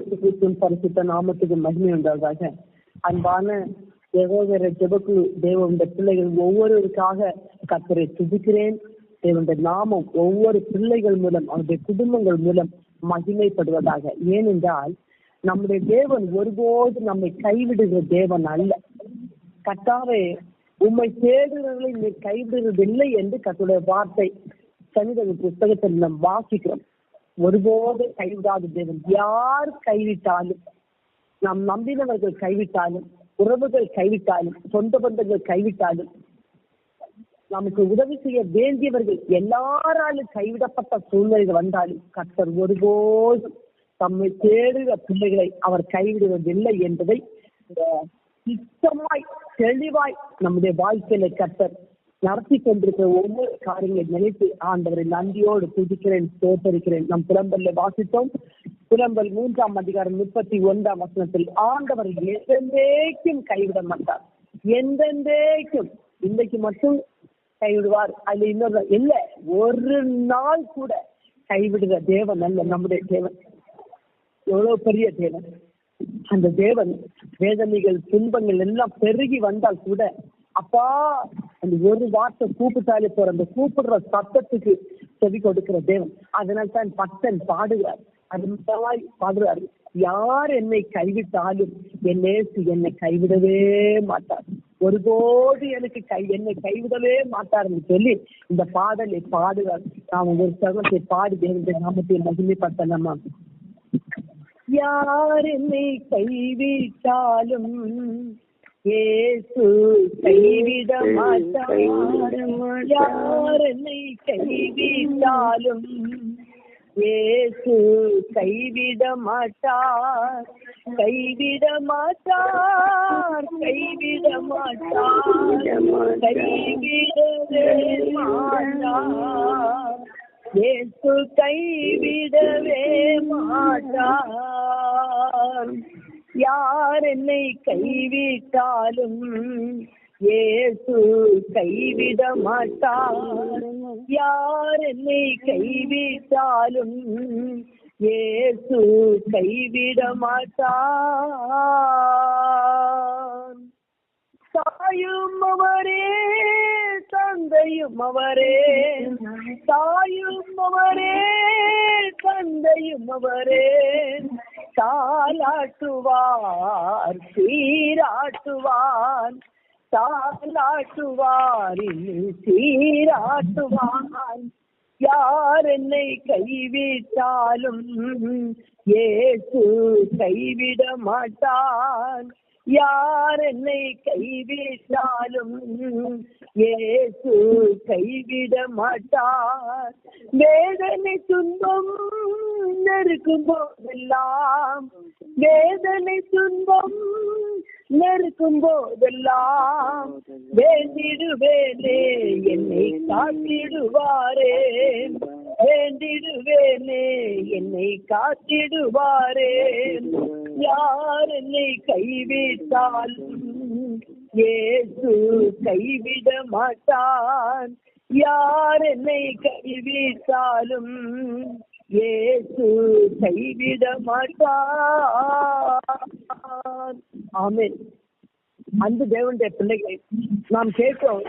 இயேசு கிறிஸ்துவின் பரிசுத்த நாமத்துக்கு மகிமை உண்டாவதாக. அன்பான சகோதர ஜெபக்குழு தேவனுடைய பிள்ளைகள் ஒவ்வொருவருக்காக கர்த்தரை துதிக்கிறேன். தேவனுடைய நாமம் ஒவ்வொரு பிள்ளைகள் மூலம் அவருடைய குடும்பங்கள் மூலம் மகிமைப்படுவதாக. ஏனென்றால் நம்முடைய தேவன் ஒருபோது நம்மை கைவிடுகிற தேவன் அல்ல. கர்த்தாவே உம்மை தேடுகிறவர்களை நீ கைவிடுவதில்லை என்று கர்த்தருடைய வார்த்தை சங்கீத புத்தகத்தில் நாம் வாசிக்கிறோம். ஒருபோது கைவிடாத தேவன். யார் கைவிட்டாலும், நாம் நம்பினவர்கள் கைவிட்டாலும், உறவுகள் கைவிட்டாலும், சொந்த பந்தங்கள் கைவிட்டாலும், நமக்கு உதவி செய்ய வேண்டியவர்கள் எல்லாராலும் கைவிடப்பட்ட சூழ்நிலைகள் வந்தாலும் கர்த்தர் ஒருபோதும் தம்மை தேடுகிற பிள்ளைகளை அவர் கைவிடுவதில்லை என்பதை நிச்சயமாய் தெளிவாய் நம்முடைய வாழ்க்கையில கர்த்தர் நடத்தி கொண்டிருக்கிற ஒவ்வொரு காரியங்களை நினைத்து ஆண்டவரை நன்றியோடு துதிக்கிறேன், ஸ்தோத்தரிக்கிறேன். நம் புலம்பல்ல வாசித்தோம். புலம்பல் 3ஆம் அதிகாரம் 31ஆம் வசனத்தில் ஆண்டவர் எந்தெந்தேக்கும் கைவிட மாட்டார். எந்தெந்தேக்கும், இன்றைக்கு மட்டும் கைவிடுவார், அதுல இன்னொரு இல்ல, ஒரு நாள் கூட கைவிடுகிற தேவன் அல்ல நம்முடைய தேவன். எவ்வளவு பெரிய தேவன்! அந்த தேவன் வேதனைகள் துன்பங்கள் எல்லாம் பெருகி வந்தால் கூட அப்பா அந்த ஒரு வார்த்தை கூப்பிட்டாலே போற, அந்த கூப்பிடுற சத்தத்துக்கு செவி கொடுக்கிற தேவன். அதனால் தான் பக்தன் பாடுகிறார், அது பாடுறாரு, யார் என்னை கைவிட்டாலும் என்னை கைவிடவே மாட்டார், ஒருபோது என்னை கைவிடவே மாட்டார்னு சொல்லி இந்த பாடலை பாடுவார். நாம் ஒரு சகத்தை பாடி தேவனுடைய நாமத்தை மகிமைப்படுத்தலாமா? யார் என்னை கைவிட்டாலும் இயேசு கைவிட மாட்டார். யார் என்னை கைவிட்டாலும் இயேசு கைவிட மாட்டார். கைவிட மாட்டார், கைவிட மாட்டார், கைவிடவே மாட்டார். இயேசு கைவிடவே மாட்டார். யார் என்னை கைவிட்டாலும் இயேசு கைவிட மாட்டார். யார் என்னை கைவிட்டாலும் இயேசு கைவிட மாட்டார். தாயும் அவரே, தந்தையும் அவரே, தாயும் அவரே, தந்தையும் அவரே, தாலாட்டுவார், சீராட்டுவார், தாலாட்டுவார், சீராட்டுவார். யார் என்னை கைவிட்டாலும் இயேசு கைவிட மாட்டார். யார் என்னை கைவிட்டாலும் இயேசு கைவிட மாட்டார். வேதனை துன்பம் நெருக்கும் போதெல்லாம், வேதனை துன்பம் நெருக்கும் போதெல்லாம் வேண்டிடுவேனே என்னை காத்திடுவாரே, வேண்டிடுவேனே என்னை காத்திடுவாரே. யார் என்னை கைவிட்டாலும் இயேசு கைவிட மாட்டான். யார் என்னை கைவிட்டாலும் இயேசு கைவிட மாட்டான். ஆமென். அந்த தேவனுடைய பிள்ளைகளை நாம் கேட்டோம்.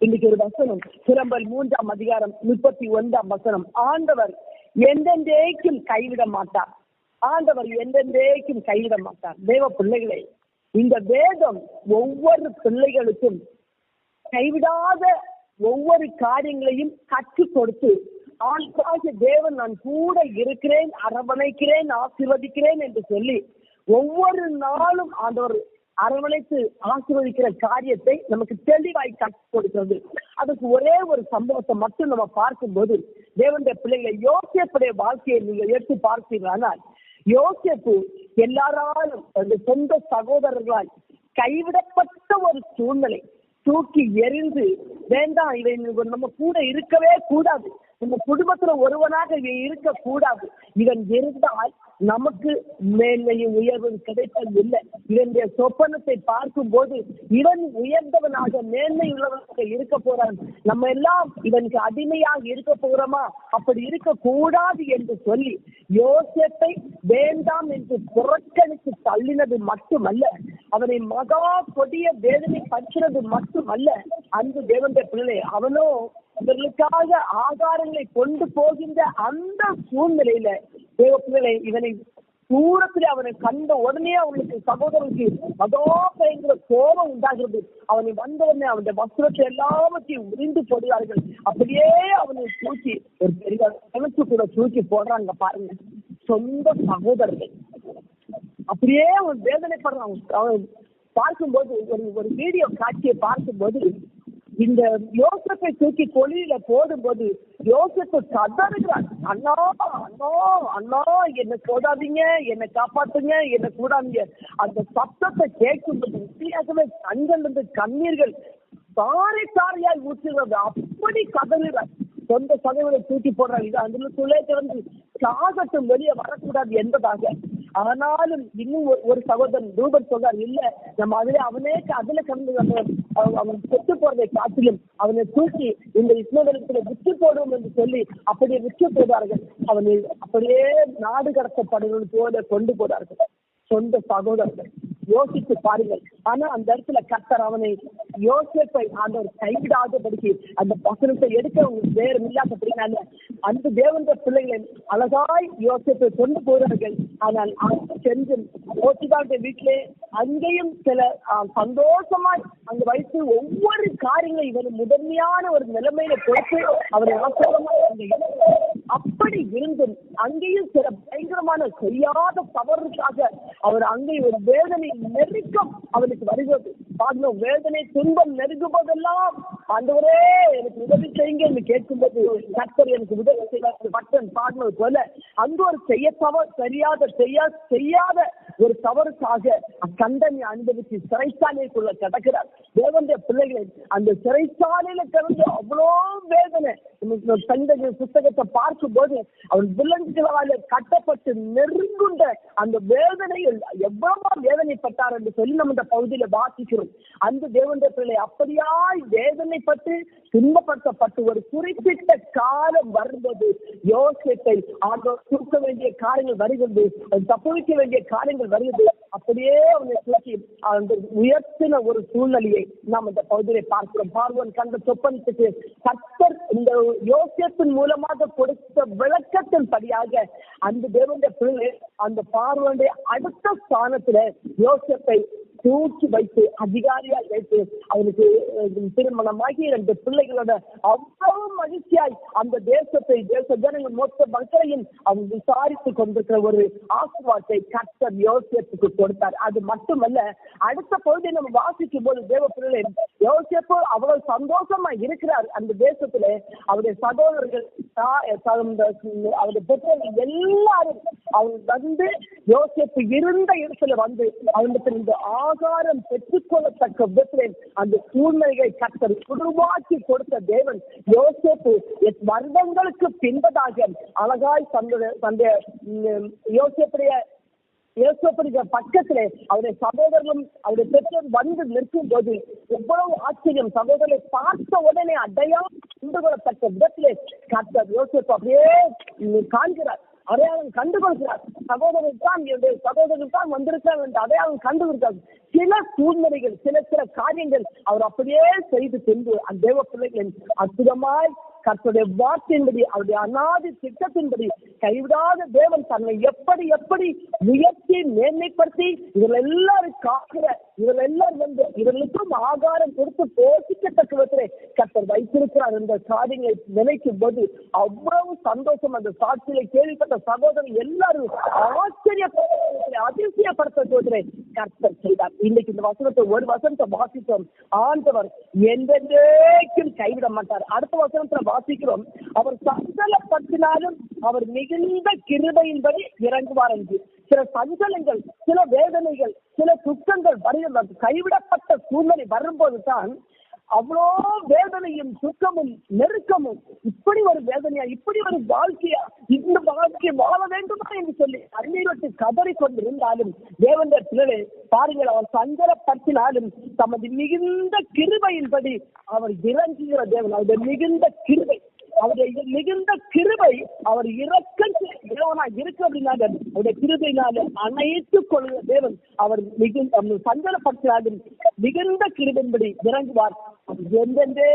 இன்னைக்கு ஒரு வசனம், புலம்பல் 3ஆம் அதிகாரம் 31ஆம் வசனம். ஆண்டவர் எந்தெந்தேக்கும் கைவிட மாட்டார். ஆண்டவர் எந்தெந்தேக்கும் கைவிட மாட்டார். தேவ பிள்ளைகளை, இந்த வேதம் ஒவ்வொரு பிள்ளைகளுக்கும் கைவிடாத ஒவ்வொரு காரியங்களையும் கற்றுக் கொடுத்து, ஆளுக்காக தேவன் நான் கூட இருக்கிறேன், அரவணைக்கிறேன், ஆசீர்வதிக்கிறேன் என்று சொல்லி ஒவ்வொரு நாளும் ஆண்டவர் அரவணைத்து ஆசீர்வதிக்கிற காரியத்தை நமக்கு தெளிவாய் கற்றுக் கொடுக்கிறது. அதுக்கு ஒரே ஒரு சம்பவத்தை மட்டும் நம்ம பார்க்கும்போது, தேவனுடைய பிள்ளைகளை யோசேப்புடைய வாழ்க்கையை நீங்கள் எடுத்து பார்த்தீர்களானால், யோசேப்பு எல்லாராலும் சொந்த சகோதரர்களால் கைவிடப்பட்ட ஒரு சூழ்நிலை, தூக்கி எறிந்து வேண்டாம், இவன் நம்ம கூட இருக்கவே கூடாது, இந்த குடும்பத்துல ஒருவனாக இவன் இருக்கக்கூடாது. இவன் இருந்தால் நமக்கு மேன்மையும் உயர்வும் கிடைப்பது இல்லை. இவனுடைய சொப்பனத்தை பார்க்கும் போது இவன் உயர்ந்தவனாக மேன்மை உள்ளவனாக இருக்க போறான். நம்ம எல்லாம் இவனுக்கு அடிமையாக இருக்க போறோமா? அப்படி இருக்க கூடாது என்று சொல்லி யோசேப்பை வேண்டாம் என்று புறக்கணித்து தள்ளினது மட்டுமல்ல, அவனை மகா கொடிய வேதனை பற்றினது மட்டுமல்ல, அன்பு தேவனுடைய பிள்ளை, அவனோ இவர்களுக்காக ஆகாரங்களை கொண்டு போகின்ற அந்த சூழ்நிலையில தேவ பிள்ளை இவனை தூரத்தில் அவனை கண்ட உடனே அவனுக்கு சகோதரனுக்கு மகா பயங்கர கோபம் உண்டாகிறது. அவனை வந்தவனே அவனுடைய வஸ்திரத்தை எல்லாவற்றையும் உறிந்து போடுவார்கள். அப்படியே அவனை தூக்கி ஒரு பெரிய கிணத்து கூட தூக்கி போடுறாங்க பாருங்க. சொந்த சகோதரர்கள் அப்படியே அவன் வேதனைப்படுறான். அவன் பார்க்கும்போது ஒரு வீடியோ காட்சியை பார்க்கும்போது இந்த யோசேப்பை தூக்கி கொலியில போடும்போது யோசேப்பு கதறுகிறான், அண்ணா அண்ணா அண்ணா, என்னை போடாதீங்க, என்னை காப்பாத்துங்க, என்னை கூடாதீங்க. அந்த சத்தத்தை கேட்கும்போது உண்மையாகவே கண்கள் இருந்து கண்ணீர்கள் தாரை தாரையால் ஊற்றுகிறது. அப்படி கதறுகிறார். சொந்த சகோதரை தூக்கி போடுறாங்க. இது அந்த துளை திறந்து சாகட்டும், வெளியே வரக்கூடாது என்பதாக. ஆனாலும் இன்னும் ஒரு சகோதரன் ரூபன் சொல்றார், இல்ல நம்ம அவனே அதுல கலந்து அவன் செத்து போறதை காட்டிலும் அவனை தூக்கி இந்த இஸ்மவேலத்துல விட்டு போடுவோம் என்று சொல்லி அப்படியே விட்டு போடுவார்கள். அவனை அப்படியே நாடு கடத்தப்படுவது போல கொண்டு போறார்கள் சொந்த சகோதரர்கள். யோசித்து பாருங்கள். ஆனா அந்த இடத்துல கர்த்தர் அவனை யோசேப்பை ஆண்டவர் கைவிடாதபடிக்கு அந்த வசனத்தை எடுக்க உங்களுக்கு வேறு இல்லாதபடினால அந்த தேவனுடைய பிள்ளைகளை அழகாய் யோசேப்பை கொண்டு போகிறார்கள். ஆனால் சென்று யோசிதாவுடைய வீட்டிலே அங்கேயும் சில சந்தோஷமாய் அங்கு வைத்து ஒவ்வொரு காரியங்களும் இவன் முதன்மையான ஒரு நிலைமையில கொடுத்து அவரை அப்படி இருந்தும் அங்கேயும் சில பயங்கரமான செய்யாத தவறுக்காக அவர் அங்கே ஒரு வேதனை நெருக்கம் அவனுக்கு வருகிறது. பாருங்க, வேதனை துன்பம் நெருங்கும் போதெல்லாம் ஆண்டவரே எனக்கு உதவி செய்யுங்க என்று கேட்கும்போது கர்த்தர் எனக்கு உதவி செய்வார் பட்டன் பாடினது போல அங்கு ஒரு செய்யாத ஒரு தவறுக்காக கண்டனை அனுபவித்து சிறைச்சாலைக்குள்ள கிடக்கிறார். தேவனுடைய பிள்ளைகளை அந்த சிறைச்சாலையில கிடந்து அவ்வளோ வேதனை. புத்தகத்தை பார்க்கும் போது அவன் விலங்குகளால் கட்டப்பட்டு நெருங்குண்ட அந்த வேதனையில் எவ்வளவோ வேதனைப்பட்டார் என்று சொல்லி நம்ம இந்த பகுதியில வாசிக்கிறோம். அந்த தேவனுடைய பிள்ளை அப்படியாய் வேதனைப்பட்டு துன்பப்படுத்தப்பட்டு ஒரு குறிப்பிட்ட காலம் வரும்போது யோசேப்பை தூக்க வேண்டிய காரியங்கள் வருகிறது, தப்புவிக்க வேண்டிய காரியங்கள் வருகிறது. அப்படியே அவனை தூக்கி அந்த உயர்த்தின ஒரு சூழ்நிலையை நாம் இந்த பகுதியை பார்க்கிறோம். பார்வன் கண்ட சொப்பனத்துக்கு கர்த்தர் இந்த யோசேப்பின் மூலமாக கொடுத்த விளக்கத்தின் படியாக அந்த தேவனுடைய பிள்ளை அந்த பார்வனுடைய அடுத்த ஸ்தானத்துல யோசேப்பை தூக்கி வைத்து அதிகாரியாய் வைத்து அவனுக்கு திருமணமாகி 2 பிள்ளைகளோட அவ்வளவு மகிழ்ச்சியாய் அந்த தேசத்தை தேச ஜனங்கள் மொத்த மக்களையும் அவன் விசாரித்துக் கொண்டிருக்கிற ஒரு ஆசீர்வாதத்தை கர்த்தர் யோசேப்புக்கு கொடுத்தார். அது மட்டுமல்ல, அடுத்த பகுதியை நம்ம வாசிக்கும் போது தேவ பிள்ளை யோசேப்பு அவ்வளவு சந்தோஷமா இருக்கிறார். அந்த தேசத்துல அவருடைய சகோதரர்கள் அவருடைய பெற்றோர்கள் எல்லாரும் அவன் வந்து யோசேப்பு இருந்த இடத்துல வந்து அவனுக்கு இந்த ஆகாரம் பெற்றுக்கொள்ளத்தக்க விதத்தில் அந்த சூழ்நிலையை கர்த்தர் உருவாக்கி கொடுத்த தேவன் யோசேப்பு வருடங்களுக்கு பின்பதாக அழகாய் தந்த யோசேப்புடைய பக்கத்திலே அவருடைய சகோதரர்களும் அவருடைய பெற்றோர் வந்து நிற்கும் போது எவ்வளவு ஆச்சரியம். சகோதரரை பார்த்த உடனே அடையாளம் கண்டுகொள்ளத்தக்க விதத்திலே கர்த்தர் யோசேப்பு அப்படியே காண்கிறார், அடையாளம் கண்டுகொள்கிறார். சகோதரர்கள் தான் வந்திருக்காங்க என்று அடையாளம் கண்டுகொள்கிறார். சில சூழ்நிலைகள் சில காரியங்கள் அவர் அப்படியே செய்து சென்று அந்த தேவ பிள்ளைகளின் அற்புதமாய் கர்த்தருடைய வார்த்தையின்படி அவருடைய அநாதி திட்டத்தின்படி கைவிடாத தேவன் தன்னை எப்படி உயர்த்தி மேன்மைப்படுத்தி இவர்கள் எல்லாரும் காக்கிற இவர்கள் எல்லாரும் வந்து இவர்களுக்கும் ஆகாரம் கொடுத்து போஷிக்கத்தக்க விதத்திலே கர்த்தர் வைத்திருக்கிறார் என்ற காரியங்களை நினைக்கும் போது அவ்வளவு சந்தோஷம். அந்த சாட்சியை கேள்விப்பட்ட சகோதரர் எல்லாரும் அதிசயப்படுத்த கர்த்தர் செய்தார். இன்னைக்கு இந்த வசனத்தை ஒரு வசனத்தை வாசித்தோம். ஆண்டவர் என்றென்றைக்கும் கைவிட மாட்டார். அடுத்த வசனத்துல வாசிக்கிறோம், அவர் சஞ்சலப்பட்டினாலும் அவர் மிகுந்த கிருபையின்படி இறங்குவார் என்று. சில சஞ்சலங்கள், சில வேதனைகள், சில துக்கங்கள் வருகிறது. கைவிடப்பட்ட சூழ்நிலை வரும்போது தான் அவ்வளோ வேதனையும் துக்கமும் நெருக்கமும், இப்படி ஒரு வேதனையா, இப்படி ஒரு வாழ்க்கையா, இந்த வாழ்க்கை வாழ வேண்டுமா என்று சொல்லி அந்நீரட்டு கதறி கொண்டிருந்தாலும் தேவனுடைய பிள்ளைகளே பாருங்கள், அவர் சஞ்சலப்பட்டினாலும் தமது மிகுந்த கிருபையின்படி அவர் இறங்குகிற தேவன். அவருடைய மிகுந்த கிருபை, அவருடைய மிகுந்த கிருபை, அவர் இரக்கம் தேவனா இருக்கு அப்படின்னால அவருடைய கிருபையினால அனைத்துக் கொள்கிற தேவன். அவர் மிகுந்த சஞ்சலப்பட்டாலும் மிகுந்த கிருபையின்படி இறங்குவார். எந்தெந்தே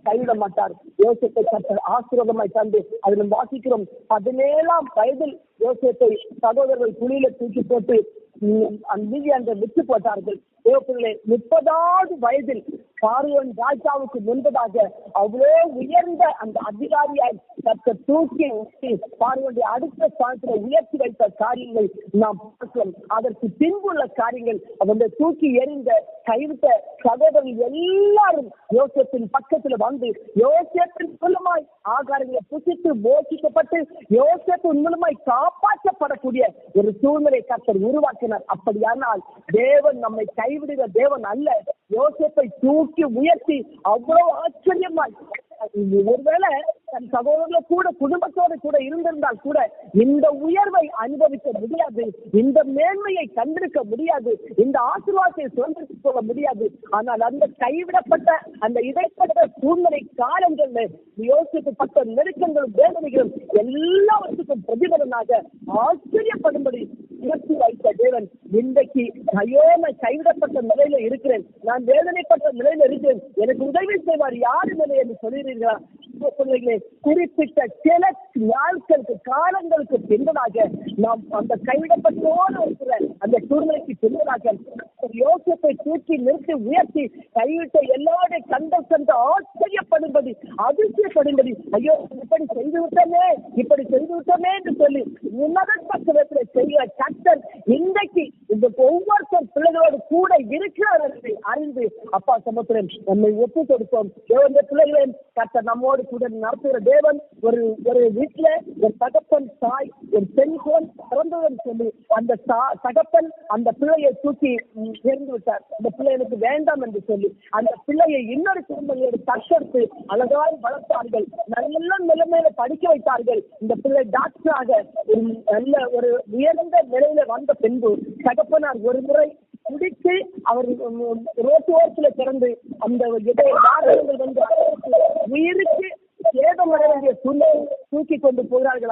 கைவிட மாட்டார். யோசேப்பை கர்த்தர் ஆசீர்வாதமாய் தந்து அதில் வாசிக்கிறோம். 17ஆம் வயதில் யோசேப்பை சகோதரர்கள் குழியில தூக்கி போட்டு அந்த விட்டு போட்டார்கள். 30வது வயதில் பார்வோன் ராஜாவுக்கு முன்பதாக அவ்வளோ உயர்ந்த அந்த அதிகாரியாய் தூக்கி பார்வோனுடைய அடுத்த ஸ்தானத்துல உயர்த்தி வைத்த காரியங்கள் நாம் பார்க்கிறோம். அதற்கு பின்புள்ள காரியங்கள் அவருடைய தூக்கி எறிந்த கைவிட்ட சகோதரர்கள் எல்லாரும் யோசேப்பின் பக்கத்துல வந்து யோசேப்பின் மூலமாய் ஆகாரங்களை புசித்து போஷிக்கப்பட்டு யோசேப்பின் மூலமாய் காப்பாற்றப்படக்கூடிய ஒரு சூழ்நிலை கர்த்தர் உருவாக்கினார். அப்படியானால் தேவன் நம்மை கைவிடுகிற தேவன் அல்ல. யோசேப்பை தூக்கி உயர்த்தி அவ்வளவு ஆச்சரியமாய், ஒருவேளை தன் சகோதரர்கள் கூட குடும்பத்தோடு கூட இருந்திருந்தால் கூட இந்த உயர்வை அனுபவிக்க முடியாது, இந்த மேன்மையை கண்டிருக்க முடியாது, இந்த ஆசீர்வாதத்தை சுதந்திரித்துக் கொள்ள முடியாது. ஆனால் அந்த கைவிடப்பட்ட அந்த இடைப்பட்ட சூழ்நிலை காலங்கள்ல யோசிக்கப்பட்ட நெருக்கங்களும் வேதனைகளும் எல்லாவற்றுக்கும் பிரதிபலனாக ஆச்சரியப்படும்படி உயர்த்தி வைத்த தேவன் இன்றைக்கு ஐயோ நான் கைவிடப்பட்ட நிலையில இருக்கிறேன், நான் வேதனைப்பட்ட நிலையில இருக்கிறேன், எனக்கு உதவி செய்வார் யாரு நிலை என்று சொல்கிறீர்களா? குறிப்பிட்ட சில நாட்களுக்கு காலங்களுக்கு பின்பதாக நாம் அந்த கைவிடப்பட்டோடு இருக்கிற அந்த சூழ்நிலைக்கு பின்பதாக யோசேப்பை தூக்கி நிறுத்தி உயர்த்தி கைவிட்ட எல்லாருடைய கண்டம் சென்று ஆச்சரியப்படும்படி அதிசயப்படும்படி ஐயோ இப்படி செய்து விட்டோமே என்று சொல்லி உன்னதத்தில் செய்ய கர்த்தர் இன்றைக்கு இந்த ஒவ்வொருத்தர் பிள்ளைகளோடு கூட இருக்கிறார் என்பதை அறிந்து அப்பா சமுத்திரம் நம்மை ஒப்பு கொடுப்போம். தேவனுடைய பிள்ளைகளே கர்த்தர் நம்மோடு கூட நடத்துகிற தேவன். ஒரு வீட்டுல ஒரு தகப்பன் தாய் ஒரு பெண் போல் பிறந்தவன் சொல்லி அந்த தகப்பன் அந்த பிள்ளையை தூக்கி இறந்து விட்டார். அந்த பிள்ளை எனக்கு வேண்டாம் என்று சொல்லி அந்த பிள்ளையை இன்னொரு குடும்பங்களோடு தத்தெடுத்து அழகாய் வளர்த்தார்கள், நல்ல நிலைமையில படிக்க வைத்தார்கள். இந்த பிள்ளை டாக்டராக நல்ல ஒரு உயர்ந்த நிலையில வந்த பின்பு தகப்பனார் ஒரு முறை குடித்து அவர் ரோட்டு ஓரத்தில் திறந்து அந்த வந்து உயிருக்கு சேதம் வர வேண்டிய சூழ்நிலை தூக்கி கொண்டு போகிறார்கள்.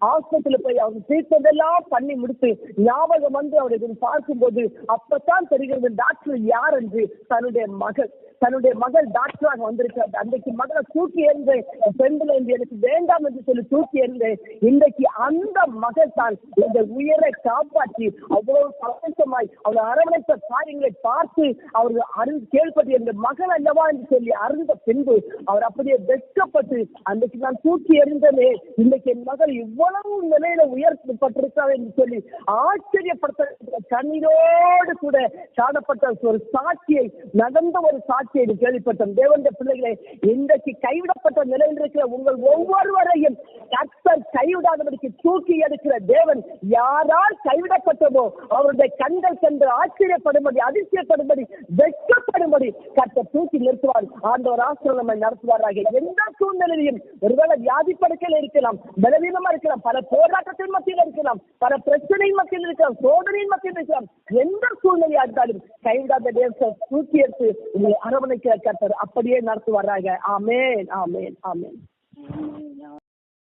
ஹாஸ்பிட்டல் போய் அவங்க ட்ரீட்மெண்ட் பண்ணி முடித்து ஞாபகம் வந்து அவரை பார்க்கும்போது அப்பதான் தெரிகிறது டாக்டர் யார் என்று. தன்னுடைய மகள் டாக்டராக வந்திருக்காரு. அன்றைக்கு மகளை தூக்கி எறிந்தேன், பெண்களை எனக்கு வேண்டாம் என்று சொல்லி தூக்கி எறிந்தேன். இன்றைக்கு அந்த மகள் தான் இந்த உயிரை காப்பாற்றி அவ்வளவு சந்தோஷமாய் அவளை அரவணைத்த காரியங்களை பார்த்து அவர்கள் கேள்விப்பட்டு இந்த மகள் அல்லவா என்று சொல்லி அறிந்த பின்பு அவர் அப்படியே வெட்கப்பட்டு அன்றைக்கு நான் தூக்கி எறிந்தனே, இன்றைக்கு என் மகள் இவ்வளவு நிலையில உயர்த்தப்பட்டிருக்கார் என்று சொல்லி ஆச்சரியப்படுத்த கண்ணீரோடு கூட காணப்பட்ட ஒரு சாட்சியை, நடந்த ஒரு சாட்சியை கேள்விப்பட்டோம். தேவனுடைய பிள்ளைகளை இன்றைக்கு கைவிடப்பட்ட நிலையில் இருக்கிற உங்கள் ஒவ்வொருவரையும் கர்த்தர் கைவிடாதபடிக்கு தூக்கி எடுக்கிற தேவன். யாரால் கைவிடப்பட்டதோ அவருடைய கண்கள் சென்று ஆச்சரியப்படும்படி அதிசயப்படும்படி வெட்கப்படும்படி கர்த்தர் தூக்கி நிறுத்துவார். ஆண்டவர் ஆசீர்வாதம் நடத்துவாராக. எந்த சூழ்நிலையிலும் ஒருவேளை வியாதி படுக்கையில் இருக்கலாம், பலவீனமா இருக்கலாம், பல போராட்டத்தின் மத்தியில் இருக்கலாம், பல பிரச்சனையின் மத்தியில் இருக்கலாம், சோதனையின் மத்தியில் இருக்கலாம், எந்த சூழ்நிலையா இருந்தாலும் கைவிடாத தேவத்தை தூக்கி எடுத்து உங்களை அரவணைக்கிற கர்த்தர் அப்படியே நடத்துவாராக. ஆமென், ஆமென், ஆமென்.